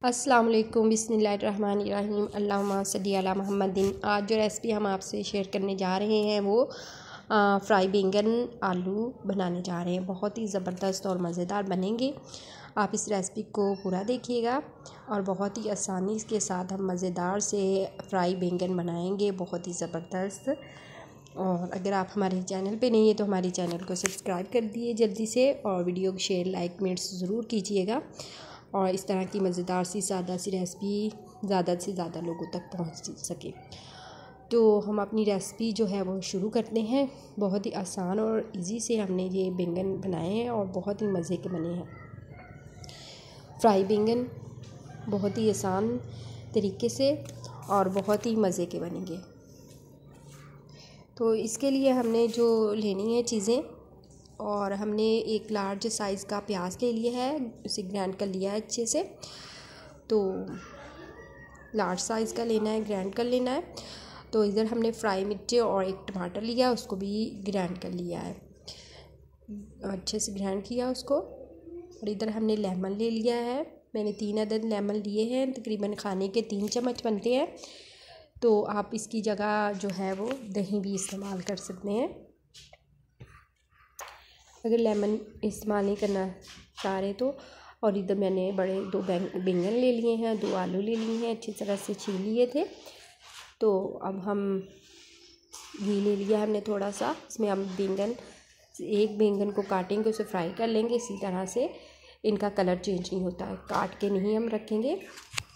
अस्सलाम वालेकुम बिस्मिल्लाहिर्रहमानिर्रहीम अल्लाहुम्मा सल्ली अला मुहम्मदिन। आज जो रेसिपी हम आपसे शेयर करने जा रहे हैं वो फ्राई बैंगन आलू बनाने जा रहे हैं। बहुत ही ज़बरदस्त और मज़ेदार बनेंगे। आप इस रेसिपी को पूरा देखिएगा और बहुत ही आसानी के साथ हम मज़ेदार से फ्राई बैंगन बनाएंगे, बहुत ही ज़बरदस्त। और अगर आप हमारे चैनल पे नहीं है तो हमारे चैनल को सब्सक्राइब कर दिए जल्दी से, और वीडियो को शेयर लाइक कमेंट्स ज़रूर कीजिएगा। और इस तरह की मज़ेदार सी सादा सी रेसिपी ज़्यादा से ज़्यादा लोगों तक पहुंच सके। तो हम अपनी रेसिपी जो है वो शुरू करते हैं। बहुत ही आसान और इजी से हमने ये बैंगन बनाए हैं और बहुत ही मज़े के बने हैं। फ्राई बैंगन बहुत ही आसान तरीके से और बहुत ही मज़े के बनेंगे। तो इसके लिए हमने जो लेनी है चीज़ें, और हमने एक लार्ज साइज़ का प्याज ले लिया है, उसे ग्राइंड कर लिया है अच्छे से। तो लार्ज साइज़ का लेना है, ग्राइंड कर लेना है। तो इधर हमने फ्राई मिर्ची और एक टमाटर लिया, उसको भी ग्राइंड कर लिया है, अच्छे से ग्राइंड किया उसको। और इधर हमने लेमन ले लिया है, मैंने 3 अदद लेमन लिए हैं, तकरीबन खाने के 3 चम्मच बनते हैं। तो आप इसकी जगह जो है वो दही भी इस्तेमाल कर सकते हैं अगर लेमन इस्तेमाल नहीं करना चाह रहे तो। और इधर मैंने बड़े 2 बैंगन ले लिए हैं, 2 आलू ले लिए हैं, अच्छी तरह से छील लिए थे। तो अब हम घी ले लिया हमने थोड़ा सा, इसमें हम एक बैंगन को काटेंगे, उसे फ्राई कर लेंगे। इसी तरह से इनका कलर चेंज नहीं होता है, काट के नहीं हम रखेंगे,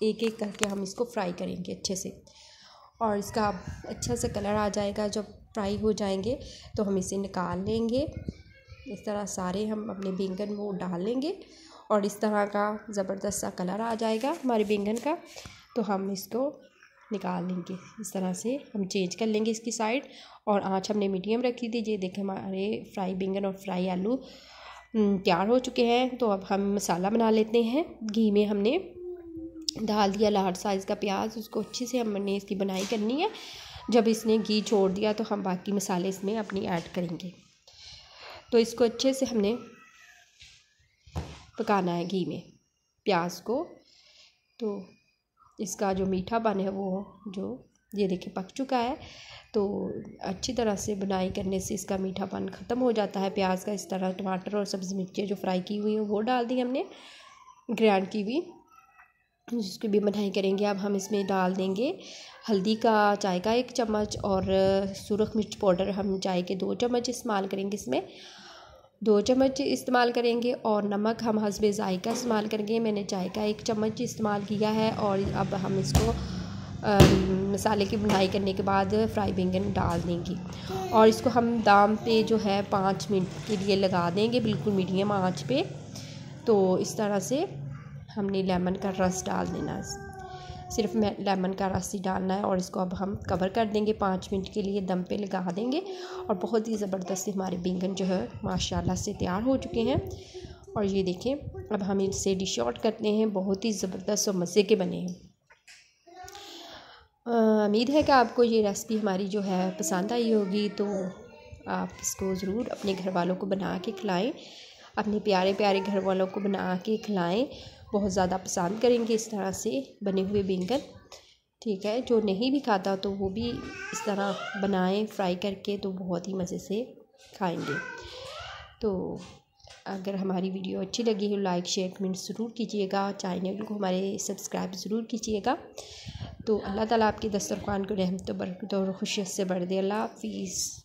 एक एक करके हम इसको फ्राई करेंगे अच्छे से। और इसका अच्छा सा कलर आ जाएगा, जब फ्राई हो जाएंगे तो हम इसे निकाल लेंगे। इस तरह सारे हम अपने बैंगन वो डाल लेंगे और इस तरह का ज़बरदस्त सा कलर आ जाएगा हमारे बैंगन का, तो हम इसको निकाल लेंगे। इस तरह से हम चेंज कर लेंगे इसकी साइड, और आंच हमने मीडियम रखी थी। ये देखें हमारे फ्राई बैंगन और फ्राई आलू तैयार हो चुके हैं। तो अब हम मसाला बना लेते हैं। घी में हमने डाल दिया लार्ज साइज़ का प्याज, उसको अच्छे से हमने इसकी बनाई करनी है। जब इसने घी छोड़ दिया तो हम बाकी मसाले इसमें अपनी ऐड करेंगे। तो इसको अच्छे से हमने पकाना है घी में प्याज को। तो इसका जो मीठापन है वो जो ये देखिए पक चुका है। तो अच्छी तरह से बुनाई करने से इसका मीठापन ख़त्म हो जाता है प्याज का। इस तरह टमाटर और सब्ज़ी मिर्ची जो फ्राई की हुई हैं वो डाल दी हमने, ग्राइंड की हुई, जिसकी भी बनाई करेंगे। अब हम इसमें डाल देंगे हल्दी का चाय का 1 चम्मच, और सुरख मिर्च पाउडर हम चाय के 2 चम्मच इस्तेमाल करेंगे, इसमें 2 चम्मच इस्तेमाल करेंगे। और नमक हम हस्बे ज़ायका इस्तेमाल करेंगे, मैंने चाय का 1 चम्मच इस्तेमाल किया है। और अब हम इसको मसाले की बुनाई करने के बाद फ्राई बैंगन डाल देंगे, और इसको हम दम पे जो है 5 मिनट के लिए लगा देंगे, बिल्कुल मीडियम आंच पे। तो इस तरह से हमने लेमन का रस डाल देना है, सिर्फ लेमन का रस ही डालना है। और इसको अब हम कवर कर देंगे, 5 मिनट के लिए दम पे लगा देंगे। और बहुत ही ज़बरदस्त हमारे बैंगन जो है माशाल्लाह से तैयार हो चुके हैं। और ये देखें, अब हम इसे डिश आउट करते हैं। बहुत ही ज़बरदस्त और मज़े के बने हैं। उम्मीद है कि आपको ये रेसिपी हमारी जो है पसंद आई होगी। तो आप इसको ज़रूर अपने घर वालों को बना के खिलाएँ, अपने प्यारे प्यारे घर वालों को बना के खिलाएँ, बहुत ज़्यादा पसंद करेंगे इस तरह से बने हुए बैंगन। ठीक है, जो नहीं भी खाता तो वो भी इस तरह बनाएं फ्राई करके, तो बहुत ही मज़े से खाएंगे। तो अगर हमारी वीडियो अच्छी लगी हो लाइक शेयर कमेंट ज़रूर कीजिएगा, चैनल को हमारे सब्सक्राइब ज़रूर कीजिएगा। तो अल्लाह ताला आपके दस्तरखान को रहमत बरकत और खुशियत से भर दे। अल्लाह हाफ़िज़।